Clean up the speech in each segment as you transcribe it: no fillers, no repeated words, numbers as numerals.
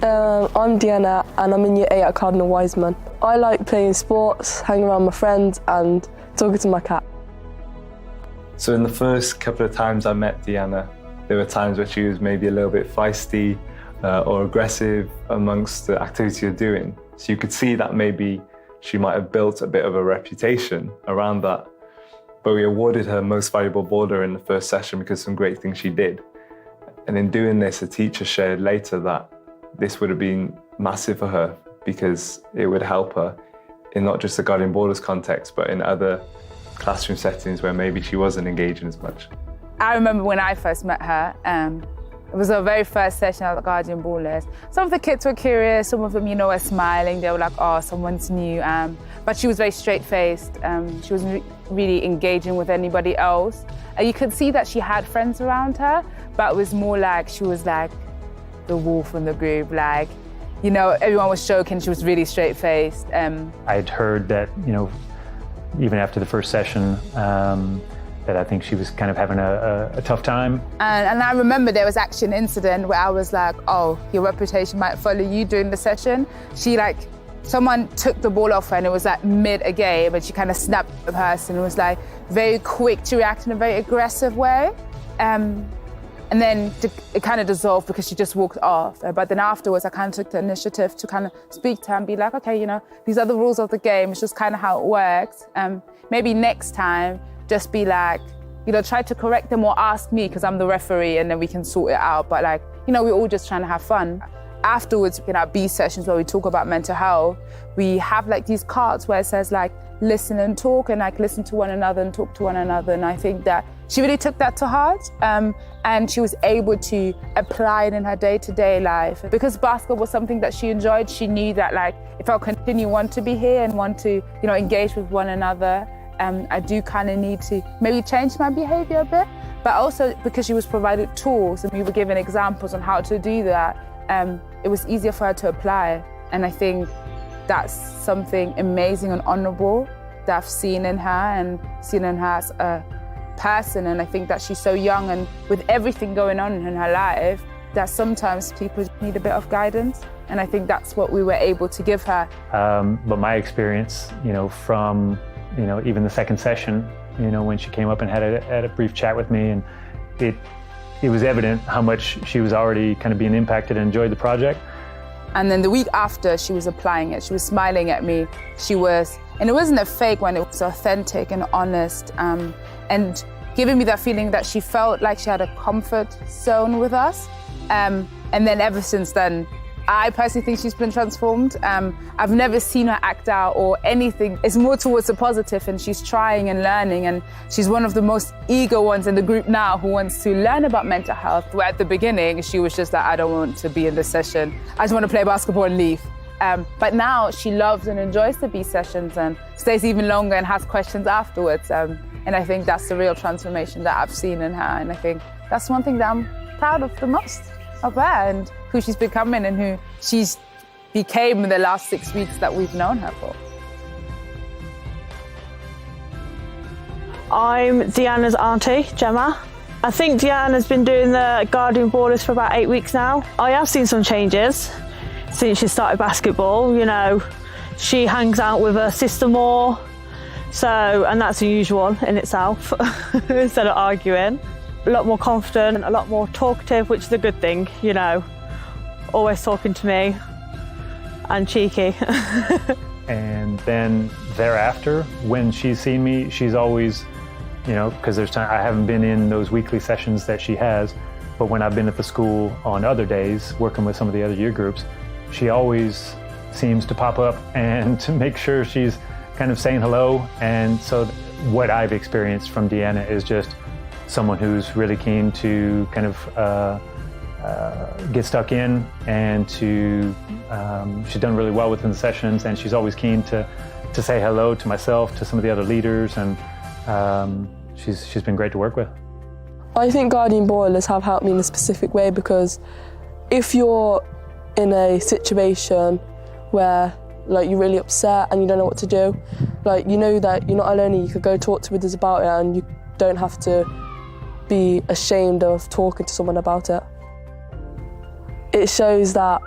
I'm Deanna and I'm in Year 8 at Cardinal Wiseman. I like playing sports, hanging around with my friends and talking to my cat. So in the first couple of times I met Deanna, there were times where she was maybe a little bit feisty or aggressive amongst the activity you're doing. So you could see that maybe she might have built a bit of a reputation around that. But we awarded her Most Valuable Baller in the first session because of some great things she did. And in doing this, a teacher shared later that this would have been massive for her because it would help her in not just the Guardian Ballers context, but in other classroom settings where maybe she wasn't engaging as much. I remember when I first met her, it was our very first session at the Guardian Ballers. Some of the kids were curious, some of them, were smiling. They were like, oh, someone's new. But she was very straight-faced. She wasn't really engaging with anybody else. You could see that she had friends around her, but it was more like she was like the wolf in the group. Like, everyone was joking. She was really straight-faced. I'd heard that, even after the first session, that I think she was kind of having a tough time. And I remember there was actually an incident where I was like, oh, your reputation might follow you during the session. Someone took the ball off her and it was like mid a game and she kind of snapped the person and was like very quick to react in a very aggressive way. And then it kind of dissolved because she just walked off. But then afterwards, I kind of took the initiative to kind of speak to her and be like, okay, these are the rules of the game. It's just kind of how it works. Maybe next time, just be like, try to correct them or ask me because I'm the referee and then we can sort it out. But we're all just trying to have fun. Afterwards, in our B sessions where we talk about mental health, we have these cards where it says listen and talk and listen to one another and talk to one another. And I think that she really took that to heart and she was able to apply it in her day-to-day life. Because basketball was something that she enjoyed, she knew that if I'll continue want to be here and want to engage with one another, I do kind of need to maybe change my behavior a bit, but also because she was provided tools and we were given examples on how to do that, it was easier for her to apply. And I think that's something amazing and honorable that I've seen in her and seen in her as a person. And I think that she's so young and with everything going on in her life, that sometimes people need a bit of guidance. And I think that's what we were able to give her. But my experience, from even the second session, when she came up and had a brief chat with me, and it was evident how much she was already kind of being impacted and enjoyed the project. And then the week after, she was applying it. She was smiling at me. And it wasn't a fake one, it was authentic and honest, and giving me that feeling that she felt like she had a comfort zone with us. And then ever since then, I personally think she's been transformed. I've never seen her act out or anything. It's more towards the positive, and she's trying and learning, and she's one of the most eager ones in the group now who wants to learn about mental health. Where at the beginning, she was just like, I don't want to be in this session. I just want to play basketball and leave. But now she loves and enjoys the B sessions and stays even longer and has questions afterwards. And I think that's the real transformation that I've seen in her. And I think that's one thing that I'm proud of the most of her and who she's becoming and who she's became in the last 6 weeks that we've known her for. I'm Deanna's auntie, Gemma. I think Deanna's been doing the Guardian Ballers for about 8 weeks now. I have seen some changes since she started basketball. She hangs out with her sister more, and that's unusual in itself, instead of arguing. A lot more confident, a lot more talkative, which is a good thing, always talking to me and cheeky. And then thereafter, when she's seen me, she's always, because there's time, I haven't been in those weekly sessions that she has, but when I've been at the school on other days, working with some of the other year groups, she always seems to pop up and to make sure she's kind of saying hello. And so what I've experienced from Deanna is just someone who's really keen to kind of get stuck in and she's done really well within the sessions, and she's always keen to say hello to myself, to some of the other leaders, and she's been great to work with. I think Guardian Ballers have helped me in a specific way because if you're in a situation where you're really upset and you don't know what to do, that you're not alone and you could go talk to others about it and you don't have to be ashamed of talking to someone about it. It shows that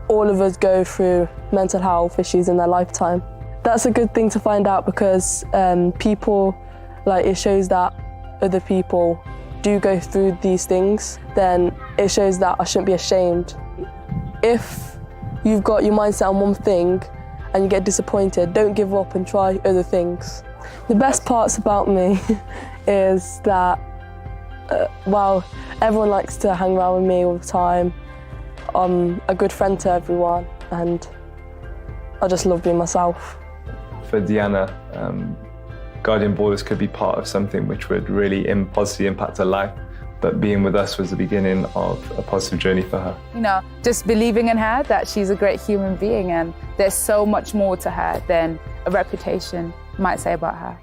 all of us go through mental health issues in their lifetime. That's a good thing to find out because people, like, it shows that other people do go through these things, then it shows that I shouldn't be ashamed. If you've got your mindset on one thing and you get disappointed, don't give up and try other things. The best parts about me is that, while everyone likes to hang around with me all the time, I'm a good friend to everyone and I just love being myself. For Deanna, Guardian Borders could be part of something which would really positively impact her life, but being with us was the beginning of a positive journey for her. You know, just believing in her that she's a great human being and there's so much more to her than a reputation might say about her.